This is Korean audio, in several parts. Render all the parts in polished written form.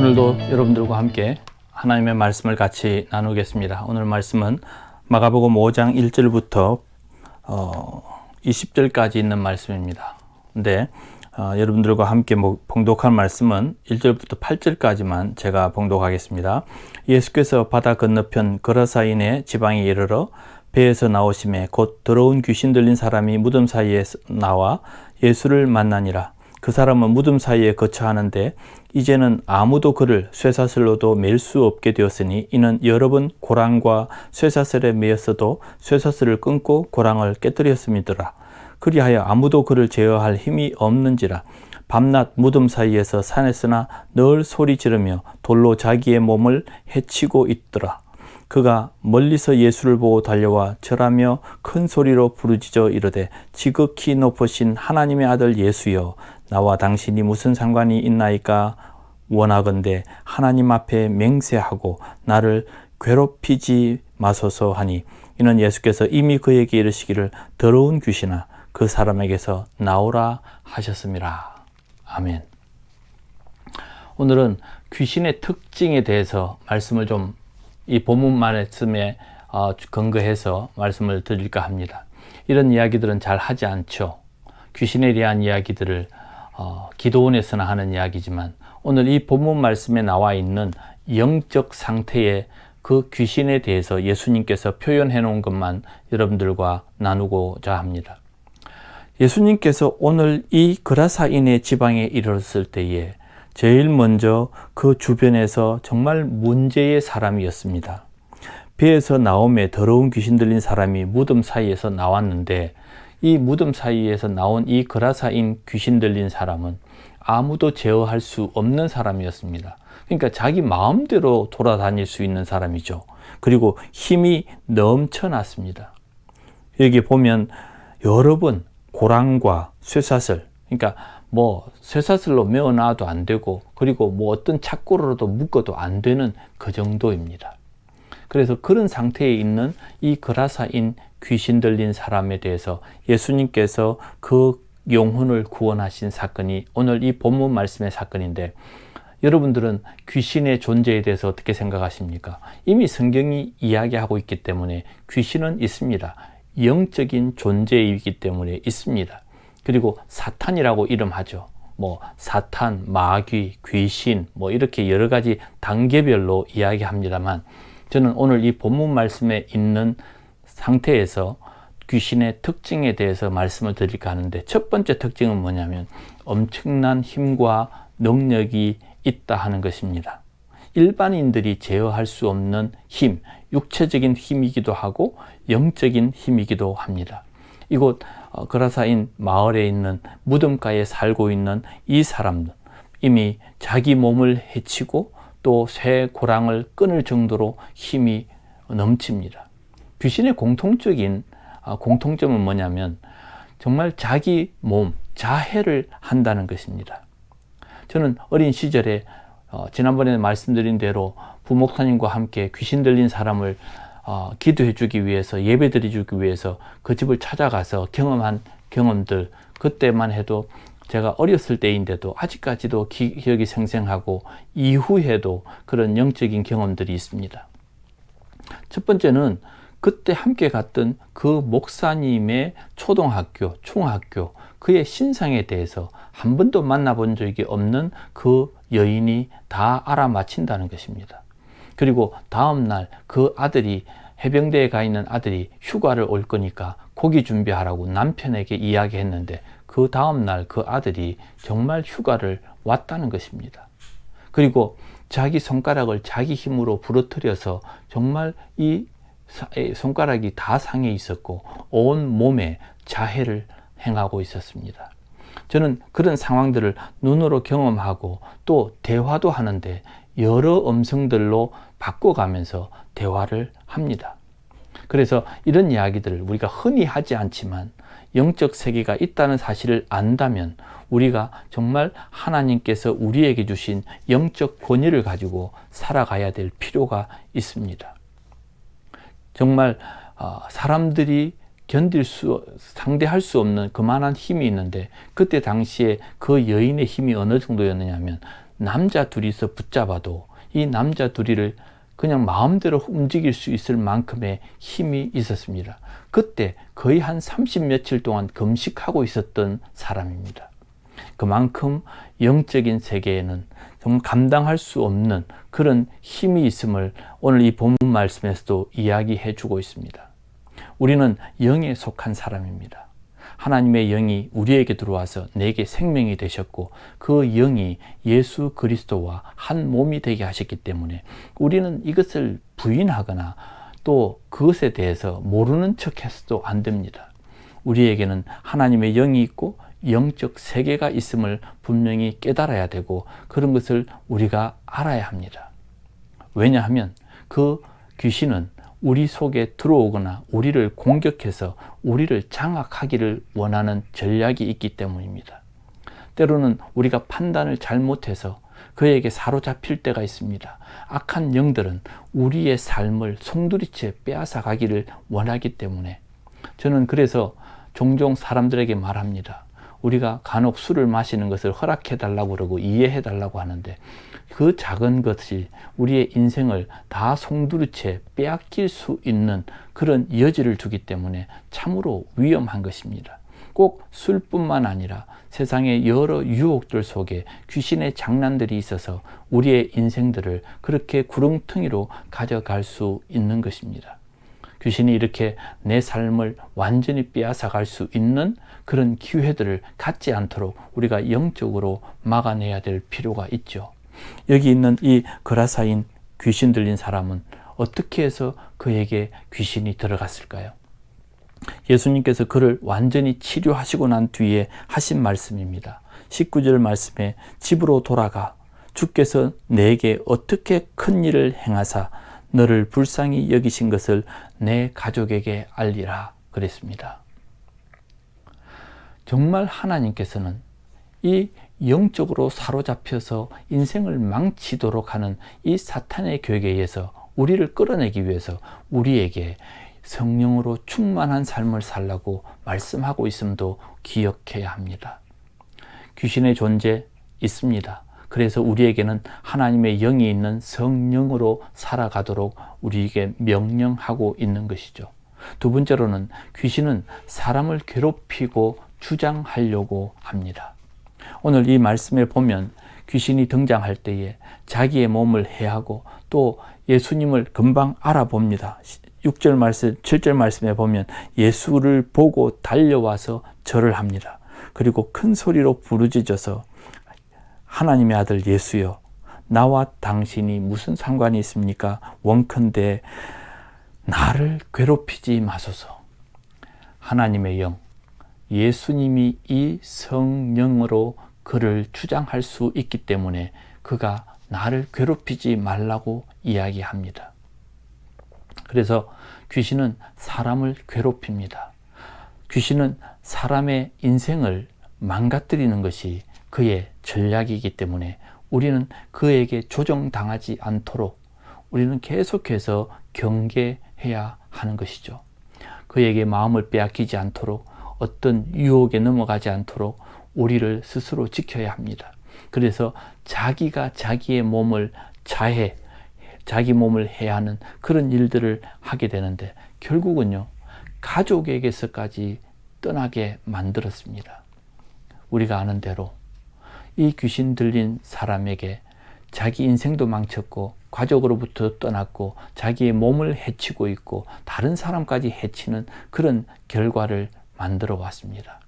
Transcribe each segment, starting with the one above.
오늘도 여러분들과 함께 하나님의 말씀을 같이 나누겠습니다. 오늘 말씀은 마가복음 5장 1절부터 20절까지 있는 말씀입니다. 근데 여러분들과 함께 봉독한 말씀은 1절부터 8절까지만 제가 봉독하겠습니다. 예수께서 바다 건너편 거라사인의 지방에 이르러 배에서 나오심에 곧 더러운 귀신 들린 사람이 무덤 사이에 나와 예수를 만나니라. 그 사람은 무덤 사이에 거처하는데 이제는 아무도 그를 쇠사슬로도 맬 수 없게 되었으니 이는 여러 번 고랑과 쇠사슬에 매였어도 쇠사슬을 끊고 고랑을 깨뜨렸음이더라. 그리하여 아무도 그를 제어할 힘이 없는지라. 밤낮 무덤 사이에서 산에서나 늘 소리 지르며 돌로 자기의 몸을 해치고 있더라. 그가 멀리서 예수를 보고 달려와 절하며 큰 소리로 부르짖어 이르되 지극히 높으신 하나님의 아들 예수여, 나와 당신이 무슨 상관이 있나이까? 원하건대 하나님 앞에 맹세하고 나를 괴롭히지 마소서 하니, 이는 예수께서 이미 그에게 이르시기를 더러운 귀신아 그 사람에게서 나오라 하셨습니다. 아멘. 오늘은 귀신의 특징에 대해서 말씀을 이 본문 말씀에 근거해서 말씀을 드릴까 합니다. 이런 이야기들은 잘 하지 않죠. 귀신에 대한 이야기들을 기도원에서나 하는 이야기지만 오늘 이 본문 말씀에 나와 있는 영적 상태의 그 귀신에 대해서 예수님께서 표현해 놓은 것만 여러분들과 나누고자 합니다. 예수님께서 오늘 이 거라사인의 지방에 이르렀을 때에 제일 먼저 그 주변에서 정말 문제의 사람이었습니다. 배에서 나오매 더러운 귀신 들린 사람이 무덤 사이에서 나왔는데, 이 무덤 사이에서 나온 이 거라사인 귀신 들린 사람은 아무도 제어할 수 없는 사람이었습니다. 그러니까 자기 마음대로 돌아다닐 수 있는 사람이죠. 그리고 힘이 넘쳐났습니다. 여기 보면 여러 번 고랑과 쇠사슬, 그러니까 쇠사슬로 메어놔도 안 되고, 그리고 어떤 착고로라도 묶어도 안 되는 그 정도입니다. 그래서 그런 상태에 있는 이 거라사인 귀신 들린 사람에 대해서 예수님께서 그 영혼을 구원하신 사건이 오늘 이 본문 말씀의 사건인데, 여러분들은 귀신의 존재에 대해서 어떻게 생각하십니까? 이미 성경이 이야기하고 있기 때문에 귀신은 있습니다. 영적인 존재이기 때문에 있습니다. 그리고 사탄이라고 이름하죠. 사탄, 마귀, 귀신, 이렇게 여러 가지 단계별로 이야기합니다만, 저는 오늘 이 본문 말씀에 있는 상태에서 귀신의 특징에 대해서 말씀을 드릴까 하는데, 첫 번째 특징은 뭐냐면 엄청난 힘과 능력이 있다 하는 것입니다. 일반인들이 제어할 수 없는 힘, 육체적인 힘이기도 하고 영적인 힘이기도 합니다. 이곳 거라사인 마을에 있는 무덤가에 살고 있는 이 사람들, 이미 자기 몸을 해치고 또 쇠 고랑을 끊을 정도로 힘이 넘칩니다. 귀신의 공통점은 뭐냐면 정말 자기 몸, 자해를 한다는 것입니다. 저는 어린 시절에 지난번에 말씀드린 대로 부목사님과 함께 귀신 들린 사람을 기도해 주기 위해서, 예배 드려 주기 위해서 그 집을 찾아가서 경험한 경험들, 그때만 해도 제가 어렸을 때인데도 아직까지도 기억이 생생하고 이후에도 그런 영적인 경험들이 있습니다. 첫 번째는 그때 함께 갔던 그 목사님의 초등학교, 중학교, 그의 신상에 대해서 한 번도 만나본 적이 없는 그 여인이 다 알아맞힌다는 것입니다. 그리고 다음날 그 아들이, 해병대에 가 있는 아들이 휴가를 올 거니까 고기 준비하라고 남편에게 이야기했는데, 그 다음날 그 아들이 정말 휴가를 왔다는 것입니다. 그리고 자기 손가락을 자기 힘으로 부러뜨려서 정말 이 손가락이 다 상해 있었고 온 몸에 자해를 행하고 있었습니다. 저는 그런 상황들을 눈으로 경험하고 또 대화도 하는데 여러 음성들로 바꿔가면서 대화를 합니다. 그래서 이런 이야기들을 우리가 흔히 하지 않지만 영적 세계가 있다는 사실을 안다면 우리가 정말 하나님께서 우리에게 주신 영적 권위를 가지고 살아가야 될 필요가 있습니다. 정말 사람들이 상대할 수 없는 그만한 힘이 있는데, 그때 당시에 그 여인의 힘이 어느 정도였느냐면 남자 둘이서 붙잡아도 이 남자 둘이를 그냥 마음대로 움직일 수 있을 만큼의 힘이 있었습니다. 그때 거의 한 30 며칠 동안 금식하고 있었던 사람입니다. 그만큼 영적인 세계에는 정말 감당할 수 없는 그런 힘이 있음을 오늘 이 본문 말씀에서도 이야기해 주고 있습니다. 우리는 영에 속한 사람입니다. 하나님의 영이 우리에게 들어와서 내게 생명이 되셨고 그 영이 예수 그리스도와 한 몸이 되게 하셨기 때문에 우리는 이것을 부인하거나 또 그것에 대해서 모르는 척해서도 안 됩니다. 우리에게는 하나님의 영이 있고 영적 세계가 있음을 분명히 깨달아야 되고 그런 것을 우리가 알아야 합니다. 왜냐하면 그 귀신은 우리 속에 들어오거나 우리를 공격해서 우리를 장악하기를 원하는 전략이 있기 때문입니다. 때로는 우리가 판단을 잘못해서 그에게 사로잡힐 때가 있습니다. 악한 영들은 우리의 삶을 송두리째 빼앗아 가기를 원하기 때문에 저는 그래서 종종 사람들에게 말합니다. 우리가 간혹 술을 마시는 것을 허락해 달라고 그러고 이해해 달라고 하는데 그 작은 것이 우리의 인생을 다 송두리째 빼앗길 수 있는 그런 여지를 주기 때문에 참으로 위험한 것입니다. 꼭 술뿐만 아니라 세상의 여러 유혹들 속에 귀신의 장난들이 있어서 우리의 인생들을 그렇게 구렁텅이로 가져갈 수 있는 것입니다. 귀신이 이렇게 내 삶을 완전히 빼앗아갈 수 있는 그런 기회들을 갖지 않도록 우리가 영적으로 막아내야 될 필요가 있죠. 여기 있는 이 거라사인 귀신 들린 사람은 어떻게 해서 그에게 귀신이 들어갔을까요? 예수님께서 그를 완전히 치료하시고 난 뒤에 하신 말씀입니다. 19절 말씀에 집으로 돌아가 주께서 내게 어떻게 큰 일을 행하사 너를 불쌍히 여기신 것을 내 가족에게 알리라 그랬습니다. 정말 하나님께서는 이 영적으로 사로잡혀서 인생을 망치도록 하는 이 사탄의 괴계에서 우리를 끌어내기 위해서 우리에게 성령으로 충만한 삶을 살라고 말씀하고 있음도 기억해야 합니다. 귀신의 존재 있습니다. 그래서 우리에게는 하나님의 영이 있는 성령으로 살아가도록 우리에게 명령하고 있는 것이죠. 두 번째로는 귀신은 사람을 괴롭히고 주장하려고 합니다. 오늘 이 말씀에 보면 귀신이 등장할 때에 자기의 몸을 해하고 또 예수님을 금방 알아봅니다. 6절 말씀, 7절 말씀에 보면 예수를 보고 달려와서 절을 합니다. 그리고 큰 소리로 부르짖어서 하나님의 아들 예수여, 나와 당신이 무슨 상관이 있습니까? 원컨대 나를 괴롭히지 마소서. 하나님의 영, 예수님이 이 성령으로 그를 주장할 수 있기 때문에 그가 나를 괴롭히지 말라고 이야기합니다. 그래서 귀신은 사람을 괴롭힙니다. 귀신은 사람의 인생을 망가뜨리는 것이 그의 전략이기 때문에 우리는 그에게 조정당하지 않도록 우리는 계속해서 경계해야 하는 것이죠. 그에게 마음을 빼앗기지 않도록 어떤 유혹에 넘어가지 않도록 우리를 스스로 지켜야 합니다. 그래서 자기가 자기의 몸을 자기 몸을 해야 하는 그런 일들을 하게 되는데 결국은요, 가족에게서까지 떠나게 만들었습니다. 우리가 아는 대로 이 귀신 들린 사람에게 자기 인생도 망쳤고 가족으로부터 떠났고 자기의 몸을 해치고 있고 다른 사람까지 해치는 그런 결과를 만들어 왔습니다.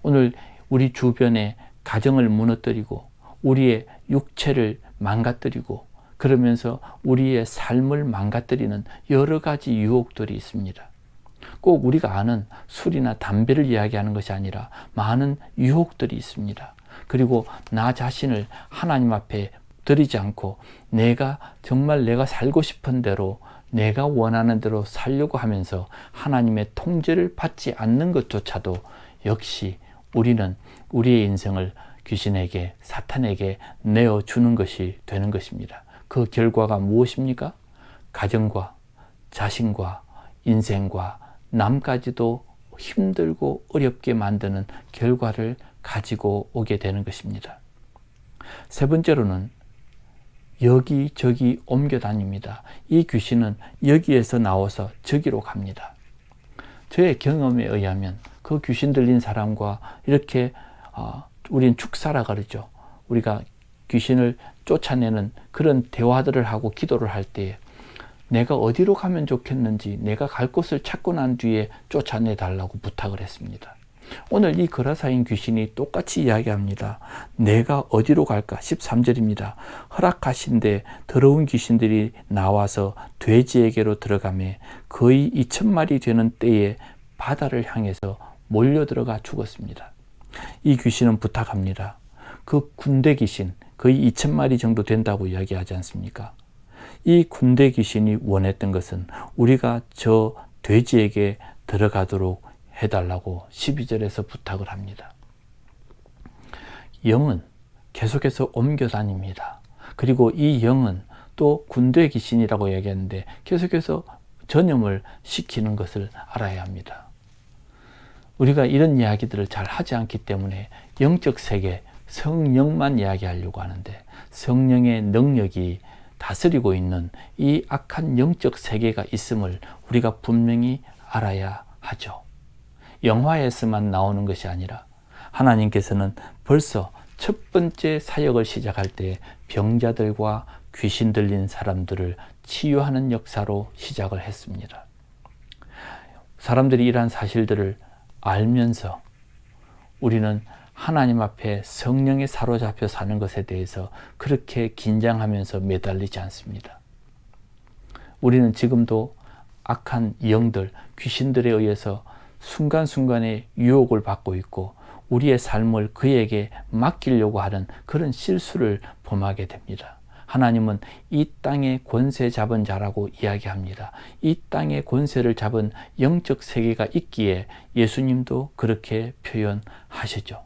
오늘 우리 주변에 가정을 무너뜨리고 우리의 육체를 망가뜨리고 그러면서 우리의 삶을 망가뜨리는 여러 가지 유혹들이 있습니다. 꼭 우리가 아는 술이나 담배를 이야기하는 것이 아니라 많은 유혹들이 있습니다. 그리고 나 자신을 하나님 앞에 드리지 않고 정말 내가 살고 싶은 대로 내가 원하는 대로 살려고 하면서 하나님의 통제를 받지 않는 것조차도 역시 우리는 우리의 인생을 귀신에게, 사탄에게 내어주는 것이 되는 것입니다. 그 결과가 무엇입니까? 가정과 자신과 인생과 남까지도 힘들고 어렵게 만드는 결과를 가지고 오게 되는 것입니다. 세 번째로는 여기저기 옮겨 다닙니다. 이 귀신은 여기에서 나와서 저기로 갑니다. 저의 경험에 의하면 그 귀신 들린 사람과 이렇게 우리는 축사라 그러죠. 우리가 귀신을 쫓아내는 그런 대화들을 하고 기도를 할 때 내가 어디로 가면 좋겠는지 내가 갈 곳을 찾고 난 뒤에 쫓아내 달라고 부탁을 했습니다. 오늘 이 거라사인 귀신이 똑같이 이야기합니다. 내가 어디로 갈까? 13절입니다. 허락하신데 더러운 귀신들이 나와서 돼지에게로 들어가매 거의 2,000마리 되는 때에 바다를 향해서 몰려 들어가 죽었습니다. 이 귀신은 부탁합니다. 그 군대 귀신 거의 2,000마리 정도 된다고 이야기하지 않습니까? 이 군대 귀신이 원했던 것은 우리가 저 돼지에게 들어가도록 해달라고 12절에서 부탁을 합니다. 영은 계속해서 옮겨 다닙니다. 그리고 이 영은 또 군대 귀신이라고 얘기했는데 계속해서 전염을 시키는 것을 알아야 합니다. 우리가 이런 이야기들을 잘 하지 않기 때문에 영적 세계, 성령만 이야기하려고 하는데 성령의 능력이 다스리고 있는 이 악한 영적 세계가 있음을 우리가 분명히 알아야 하죠. 영화에서만 나오는 것이 아니라 하나님께서는 벌써 첫 번째 사역을 시작할 때 병자들과 귀신 들린 사람들을 치유하는 역사로 시작을 했습니다. 사람들이 이러한 사실들을 알면서 우리는 하나님 앞에 성령에 사로잡혀 사는 것에 대해서 그렇게 긴장하면서 매달리지 않습니다. 우리는 지금도 악한 영들, 귀신들에 의해서 순간순간에 유혹을 받고 있고 우리의 삶을 그에게 맡기려고 하는 그런 실수를 범하게 됩니다. 하나님은 이 땅의 권세 잡은 자라고 이야기합니다. 이 땅의 권세를 잡은 영적 세계가 있기에 예수님도 그렇게 표현하시죠.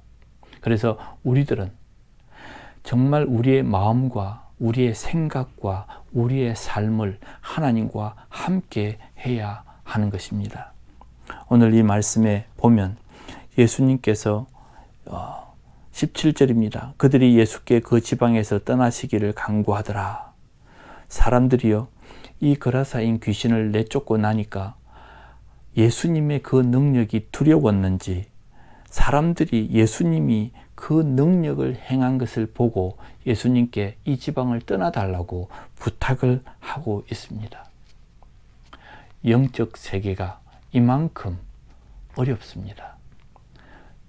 그래서 우리들은 정말 우리의 마음과 우리의 생각과 우리의 삶을 하나님과 함께 해야 하는 것입니다. 오늘 이 말씀에 보면 예수님께서 17절입니다. 그들이 예수께 그 지방에서 떠나시기를 간구하더라. 사람들이요, 이 거라사인 귀신을 내쫓고 나니까 예수님의 그 능력이 두려웠는지 사람들이 예수님이 그 능력을 행한 것을 보고 예수님께 이 지방을 떠나달라고 부탁을 하고 있습니다. 영적 세계가 이만큼 어렵습니다.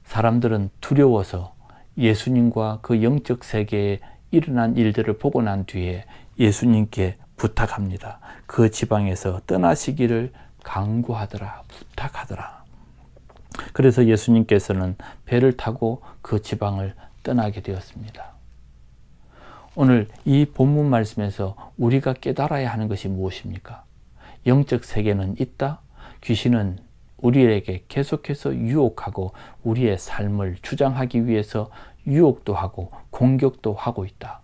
사람들은 두려워서 예수님과 그 영적 세계에 일어난 일들을 보고 난 뒤에 예수님께 부탁합니다. 그 지방에서 떠나시기를 간구하더라, 부탁하더라. 그래서 예수님께서는 배를 타고 그 지방을 떠나게 되었습니다. 오늘 이 본문 말씀에서 우리가 깨달아야 하는 것이 무엇입니까? 영적 세계는 있다. 귀신은 우리에게 계속해서 유혹하고 우리의 삶을 주장하기 위해서 유혹도 하고 공격도 하고 있다.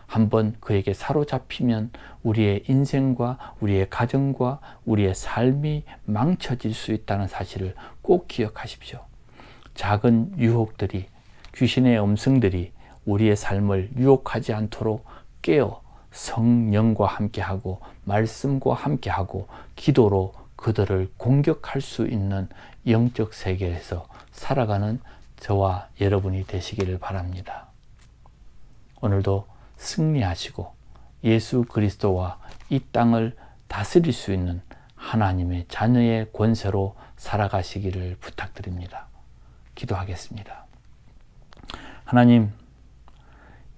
한번 그에게 사로잡히면 우리의 인생과 우리의 가정과 우리의 삶이 망쳐질 수 있다는 사실을 꼭 기억하십시오. 작은 유혹들이, 귀신의 음성들이 우리의 삶을 유혹하지 않도록 깨어 성령과 함께하고 말씀과 함께하고 기도로 그들을 공격할 수 있는 영적 세계에서 살아가는 저와 여러분이 되시기를 바랍니다. 오늘도 승리하시고 예수 그리스도와 이 땅을 다스릴 수 있는 하나님의 자녀의 권세로 살아가시기를 부탁드립니다. 기도하겠습니다. 하나님,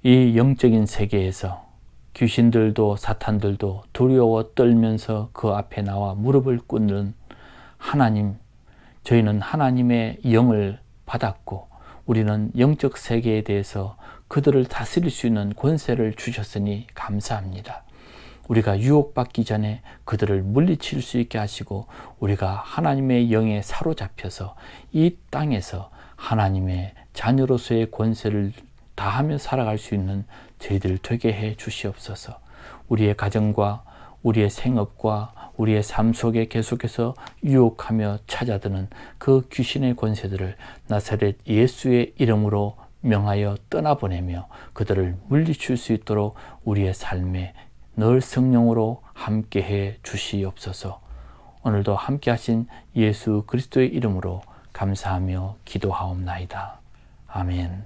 이 영적인 세계에서 귀신들도 사탄들도 두려워 떨면서 그 앞에 나와 무릎을 꿇는 하나님, 저희는 하나님의 영을 받았고 우리는 영적 세계에 대해서 그들을 다스릴 수 있는 권세를 주셨으니 감사합니다. 우리가 유혹받기 전에 그들을 물리칠 수 있게 하시고 우리가 하나님의 영에 사로잡혀서 이 땅에서 하나님의 자녀로서의 권세를 다하며 살아갈 수 있는 저희들 되게 해 주시옵소서. 우리의 가정과 우리의 생업과 우리의 삶 속에 계속해서 유혹하며 찾아드는 그 귀신의 권세들을 나사렛 예수의 이름으로 명하여 떠나보내며 그들을 물리칠 수 있도록 우리의 삶에 늘 성령으로 함께해 주시옵소서. 오늘도 함께하신 예수 그리스도의 이름으로 감사하며 기도하옵나이다. 아멘.